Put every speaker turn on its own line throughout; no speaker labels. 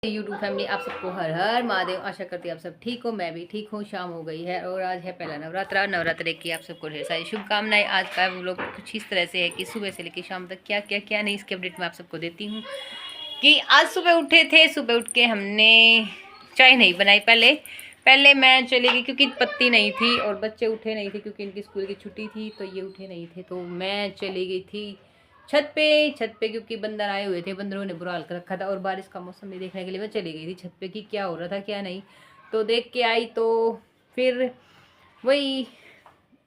YouTube family, आप सबको हर हर महादेव। आशा करती हूँ आप सब ठीक हो, मैं भी ठीक हूँ। शाम हो गई है और आज है पहला नवरात्र की आप सबको ढेर सारी शुभकामनाएं। आज का वो लोग कुछ इस तरह से है कि सुबह से लेकर शाम तक क्या क्या क्या नहीं, इसके अपडेट मैं आप सबको देती हूँ। कि आज सुबह उठे थे, सुबह उठ के हमने चाय नहीं बनाई। पहले मैं चली गई क्योंकि पत्ती नहीं थी और बच्चे उठे नहीं थे क्योंकि इनकी स्कूल की छुट्टी थी, तो ये उठे नहीं थे। तो मैं चली गई थी छत पे क्योंकि बंदर आए हुए थे, बंदरों ने बुरा हाल कर रखा था और बारिश का मौसम भी देखने के लिए मैं चली गई थी छत पे कि क्या हो रहा था क्या नहीं। तो देख के आई। तो फिर वही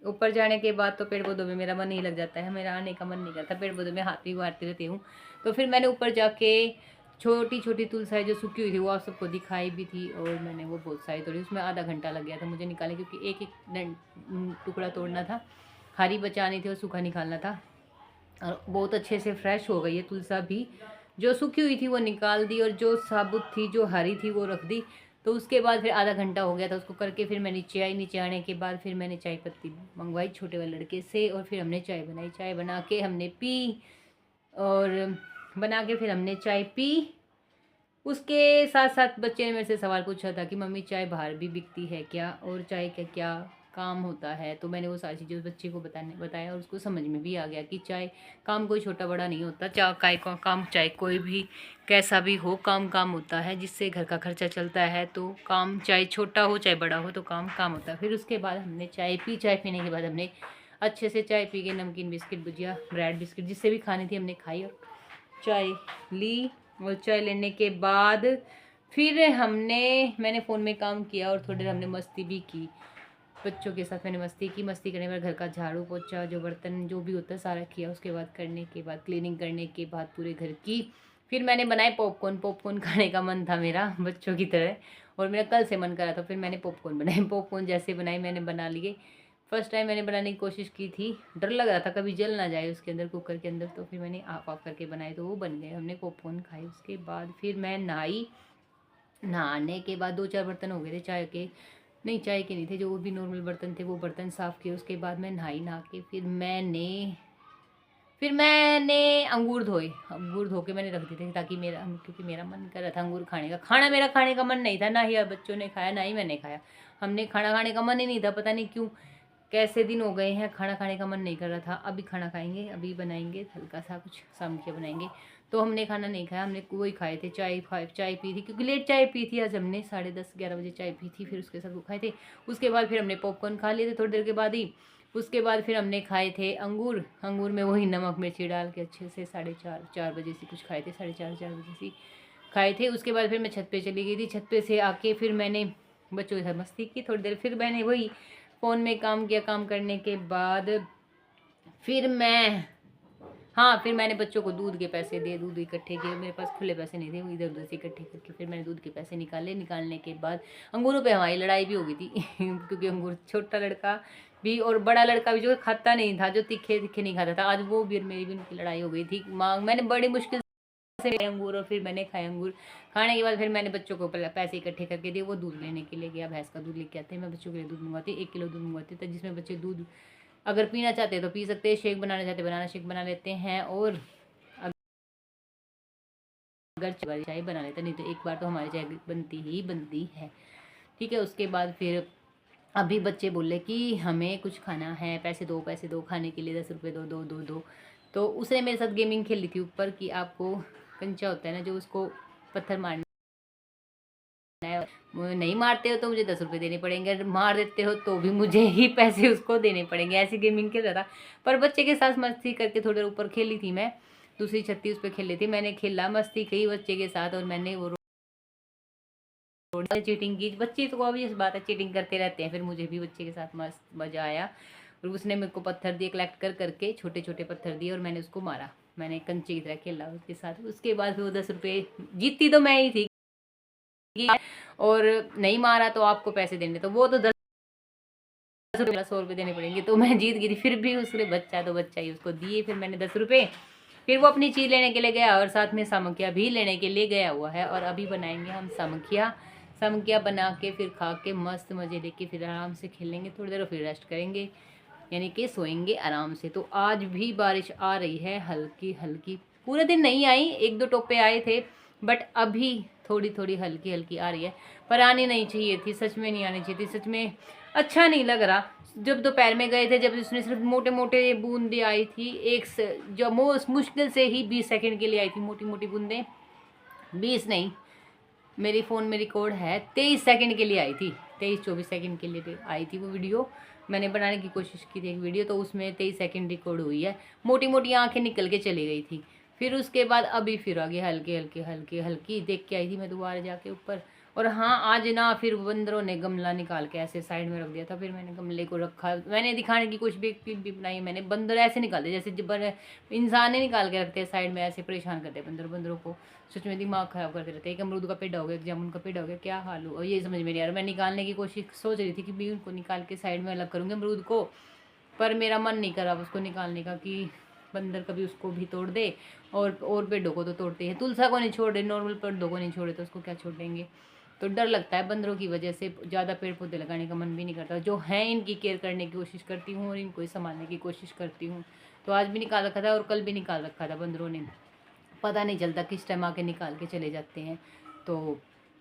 ऊपर जाने के बाद तो पेड़ पौधों में मेरा मन नहीं लग जाता है, मेरा आने का मन नहीं करता, पेड़ पौधों में हाथ भी मारती रहती हूँ। तो फिर मैंने ऊपर जाके छोटी छोटी तुलसाई जो सूखी हुई थी वो आप सबको दिखाई भी थी और मैंने वो बहुत सारी तोड़ी। उसमें आधा घंटा लग गया था मुझे निकालने, क्योंकि एक एक टुकड़ा तोड़ना था, हरी बचानी थी और सूखा निकालना था। और बहुत अच्छे से फ्रेश हो गई है तुलसा भी। जो सूखी हुई थी वो निकाल दी और जो साबुत थी जो हरी थी वो रख दी। तो उसके बाद फिर आधा घंटा हो गया था उसको करके। फिर मैं नीचे आई, नीचे आने के बाद फिर मैंने चाय पत्ती मंगवाई छोटे वाले लड़के से और फिर हमने चाय बनाई। चाय बना के हमने पी और बना के फिर हमने चाय पी। उसके साथ साथ बच्चे ने मेरे से सवाल पूछा था कि मम्मी चाय बाहर भी बिकती है क्या और चाय का क्या काम होता है। तो मैंने वो सारी चीज़ें उस बच्चे को बताया और उसको समझ में भी आ गया कि चाय काम कोई छोटा बड़ा नहीं होता। चाय का काम चाहे कोई भी कैसा भी हो, काम काम होता है जिससे घर का खर्चा चलता है। तो काम चाहे छोटा हो चाहे बड़ा हो तो काम काम होता है। फिर उसके बाद हमने चाय पी। चाय पीने के बाद हमने अच्छे से चाय पी के नमकीन बिस्किट भुजिया ब्रेड बिस्किट जिससे भी खानी थी हमने खाई और चाय ली। और चाय लेने के बाद फिर मैंने फ़ोन में काम किया और थोड़ी देर हमने मस्ती भी की। बच्चों के साथ मैंने मस्ती की। मस्ती करने के बाद घर का झाड़ू पोछा जो बर्तन जो भी होता है सारा किया। उसके बाद करने के बाद क्लीनिंग करने के बाद पूरे घर की। फिर मैंने बनाए पॉपकॉर्न खाने का मन था मेरा बच्चों की तरह और मेरा कल से मन कर रहा था। फिर मैंने पॉपकॉर्न बनाए। पॉपकॉर्न जैसे बनाए मैंने बना लिए। फर्स्ट टाइम मैंने बनाने की कोशिश की थी, डर लग रहा था कभी जल ना जाए उसके अंदर कुकर के अंदर। तो फिर मैंने आप करके बनाए तो वो बन गए। हमने पॉपकॉर्न खाए। उसके बाद फिर मैं नहाई। नहाने के बाद 2-4 बर्तन हो गए थे चाय के, नहीं चाय के नहीं थे, जो भी नॉर्मल बर्तन थे वो बर्तन साफ़ किए। उसके बाद मैं नहा के फिर मैंने अंगूर धो के मैंने रख दिए थे ताकि क्योंकि मेरा मन कर रहा था अंगूर खाने का। मेरा खाने का मन नहीं था, ना ही बच्चों ने खाया ना ही मैंने खाया। हमने खाना खाने का मन ही नहीं था, पता नहीं क्यों कैसे दिन हो गए हैं खाना खाने का मन नहीं कर रहा था। अभी खाना खाएंगे, अभी बनाएंगे हल्का सा कुछ सामकिया बनाएंगे। तो हमने खाना नहीं खाया, हमने वही खाए थे। चाय पी थी क्योंकि लेट चाय पी थी आज हमने, 10:30-11 बजे चाय पी थी। फिर उसके साथ वो खाए थे। उसके बाद फिर हमने पॉपकॉर्न खा लिए थे थोड़ी देर के बाद ही। उसके बाद फिर हमने खाए थे अंगूर में वही नमक मिर्ची डाल के अच्छे से 4:30 बजे से कुछ खाए थे, 4:30 बजे से खाए थे। उसके बाद फिर मैं छत पे चली गई थी। छत पे से आके फिर मैंने बच्चों के साथ मस्ती की थोड़ी देर। फिर मैंने वही फ़ोन में काम किया। काम करने के बाद फिर मैंने बच्चों को दूध के पैसे दिए, दूध इकट्ठे किए। मेरे पास खुले पैसे नहीं थे, वो इधर उधर से इकट्ठे करके फिर मैंने दूध के पैसे निकालने के बाद अंगूरों पे हमारी लड़ाई भी हो गई थी क्योंकि अंगूर छोटा लड़का भी और बड़ा लड़का भी जो खाता नहीं था, जो तीखे तीखे नहीं खाता था, आज वो भी मेरी भी उनकी लड़ाई हो गई थी। मैंने बड़ी मुश्किल से अंगूर और फिर मैंने खाए अंगूर। खाने के बाद फिर मैंने बच्चों को पैसे इकट्ठे करके दिए। वो दूध लेने के लिए गया, भैंस का दूध लेके आते हैं। मैं बच्चों के लिए दूध मंगवाती, 1 किलो दूध मंगवाती था जिसमें बच्चे दूध अगर पीना चाहते हैं तो पी सकते हैं, शेक बनाना चाहते हैं बनाना शेक बना लेते हैं और अगर चाय बना लेते नहीं तो एक बार तो हमारी चाय बनती है। ठीक है। उसके बाद फिर अभी बच्चे बोले कि हमें कुछ खाना है, पैसे दो खाने के लिए 10 रुपये दो। तो उसने मेरे साथ गेमिंग खेली थी ऊपर कि आपको कंचा होता है ना जो उसको पत्थर मारना है, नहीं मारते हो तो मुझे 10 रुपये देने पड़ेंगे, मार देते हो तो भी मुझे ही पैसे उसको देने पड़ेंगे। ऐसी गेमिंग खेल रहा था। पर बच्चे के साथ मस्ती करके थोड़ी देर ऊपर खेली थी मैं, दूसरी छत थी उस पर खेली थी। मैंने खेला मस्ती की बच्चे के साथ और मैंने वो चीटिंग की। बच्चे तो ऑब्वियस बात है चीटिंग करते रहते हैं। फिर मुझे भी बच्चे के साथ मस्त मज़ा आया और उसने मेरे को पत्थर दिए, कलेक्ट करके छोटे छोटे पत्थर दिए और मैंने उसको मारा। मैंने कंचे की तरह खेला उसके साथ। उसके बाद फिर वो 10 रुपये जीतती तो मैं ही थी और नहीं मारा तो आपको पैसे देने, तो वो तो 100 रुपये देने पड़ेंगे। तो मैं जीत गई थी। फिर भी उसने बच्चा तो बच्चा ही उसको दिए। फिर मैंने 10 रुपये। फिर वो अपनी चीज़ लेने के लिए गया और साथ में सामकिया भी लेने के लिए गया हुआ है। और अभी बनाएंगे हम सामकिया बना के फिर खा के मस्त मज़े लेके फिर आराम से खेलेंगे थोड़ी देर और फिर रेस्ट करेंगे, यानी कि सोएंगे आराम से। तो आज भी बारिश आ रही है हल्की हल्की, पूरे दिन नहीं आई, 1-2 टोपे आए थे बट अभी थोड़ी थोड़ी हल्की हल्की आ रही है, पर आनी नहीं चाहिए थी, सच में नहीं आनी चाहिए थी, सच में अच्छा नहीं लग रहा। जब दोपहर में गए थे, जब उसने सिर्फ मोटे मोटे बूंदे आई थी, जो मुश्किल से ही 20 सेकंड के लिए आई थी, मोटी मोटी बूंदें, 20 नहीं, मेरी फ़ोन में रिकॉर्ड है 23 सेकंड के लिए आई थी, 23-24 सेकंड के लिए आई थी वो वीडियो। मैंने बनाने की कोशिश की थी एक वीडियो, तो उसमें 23 सेकंड रिकॉर्ड हुई है, मोटी मोटी आंखें निकल के चली गई थी। फिर उसके बाद अभी फिर आगे हल्की हल्की हल्की हल्की देख के आई थी मैं दोबारा जाके ऊपर। और हाँ, आज ना फिर बंदरों ने गमला निकाल के ऐसे साइड में रख दिया था, फिर मैंने गमले को रखा, मैंने दिखाने की कोशिश भी क्लिप भी बनाई मैंने। बंदर ऐसे निकालते जैसे इंसान ने निकाल के रखते हैं साइड में, ऐसे परेशान करते हैं बंदरों को, सच में दिमाग खराब करते रहते हैं। एक अमरूद का पेड़ हो गया, एक जामुन का पेड़ हो गया, क्या हाल हो, और ये समझ में नहीं आ रहा। मैं निकालने की कोशिश सोच रही थी कि भी उनको निकाल के साइड में अलग करूँगी अमरूद को, पर मेरा मन नहीं करा उसको निकालने का, कि बंदर कभी उसको भी तोड़ दे, और पेड़ों को तो तोड़ते हैं, तुलसा को नहीं छोड़ रहे, नॉर्मल पेड़ों को नहीं छोड़े तो उसको क्या छोड़ेंगे। तो डर लगता है बंदरों की वजह से, ज़्यादा पेड़ पौधे लगाने का मन भी नहीं करता। जो है इनकी केयर करने की कोशिश करती हूँ और इनको ही संभालने की कोशिश करती हूँ। तो आज भी निकाल रखा था और कल भी निकाल रखा था बंदरों ने, पता नहीं चलता किस टाइम आके निकाल के चले जाते हैं। तो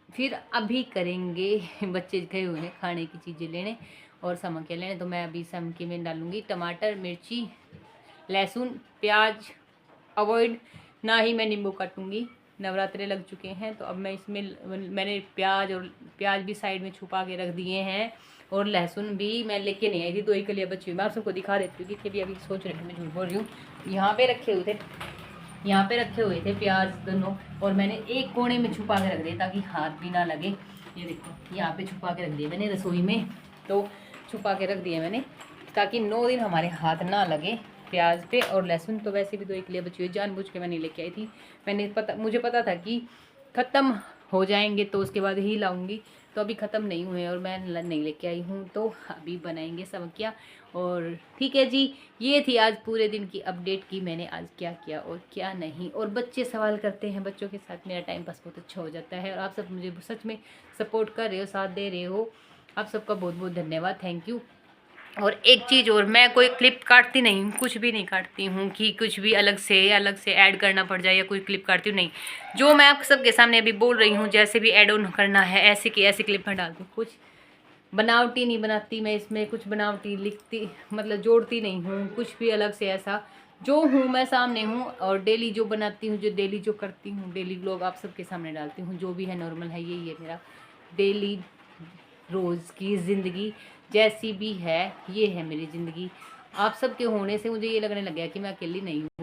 फिर अभी करेंगे, बच्चे गए हुए हैं खाने की चीज़ें लेने और समोसे लेने, तो मैं अभी समोसे में डालूँगी टमाटर, मिर्ची, लहसुन, प्याज अवॉइड, ना ही मैं नींबू काटूँगी। नवरात्रे लग चुके हैं, तो अब मैं इसमें मैंने प्याज भी साइड में छुपा के रख दिए हैं, और लहसुन भी मैं लेके नहीं आई थी, 2 ही कलियाँ बची हुई। मैं आप सबको दिखा देती हूँ कि अभी सोच रही हूँ, मैं झूठ बोल रही हूँ। यहाँ पे रखे हुए थे प्याज दोनों, और मैंने एक कोने में छुपा के रख दिए ताकि हाथ भी ना लगे। ये देखो यहाँ पे छुपा के रख दिए मैंने रसोई में, तो छुपा के रख दिए मैंने ताकि 9 दिन हमारे हाथ ना लगे प्याज पे। और लहसुन तो वैसे भी 2 एक लिए बची हुई, जानबूझ के मैं नहीं लेके आई थी। मुझे पता था कि ख़त्म हो जाएंगे तो उसके बाद ही लाऊंगी, तो अभी ख़त्म नहीं हुए और मैं नहीं लेके आई हूँ, तो अभी बनाएंगे समोसा। और ठीक है जी, ये थी आज पूरे दिन की अपडेट की मैंने आज क्या किया और क्या नहीं। और बच्चे सवाल करते हैं, बच्चों के साथ मेरा टाइम पास बहुत अच्छा हो जाता है, और आप सब मुझे सच में सपोर्ट कर रहे हो, साथ दे रहे हो, आप सबका बहुत बहुत धन्यवाद, थैंक यू। और एक चीज़ और, मैं कोई क्लिप काटती नहीं हूँ, कुछ भी नहीं काटती हूँ कि कुछ भी अलग से ऐड करना पड़ जाए या कोई क्लिप काटती हूँ, नहीं। जो मैं आप सबके सामने अभी बोल रही हूँ, जैसे भी ऐड ऑन करना है ऐसे की ऐसे क्लिप में डालती हूँ, कुछ बनावटी नहीं बनाती मैं इसमें, कुछ बनावटी लिखती मतलब जोड़ती नहीं हूँ, कुछ भी अलग से ऐसा। जो हूँ मैं सामने हूँ, और डेली जो बनाती हूँ, जो डेली जो करती हूँ, डेली व्लॉग आप सबके सामने डालती हूँ, जो भी है नॉर्मल है, यही है मेरा डेली रोज़ की ज़िंदगी, जैसी भी है ये है मेरी ज़िंदगी। आप सबके होने से मुझे ये लगने लग गया कि मैं अकेली नहीं हूँ।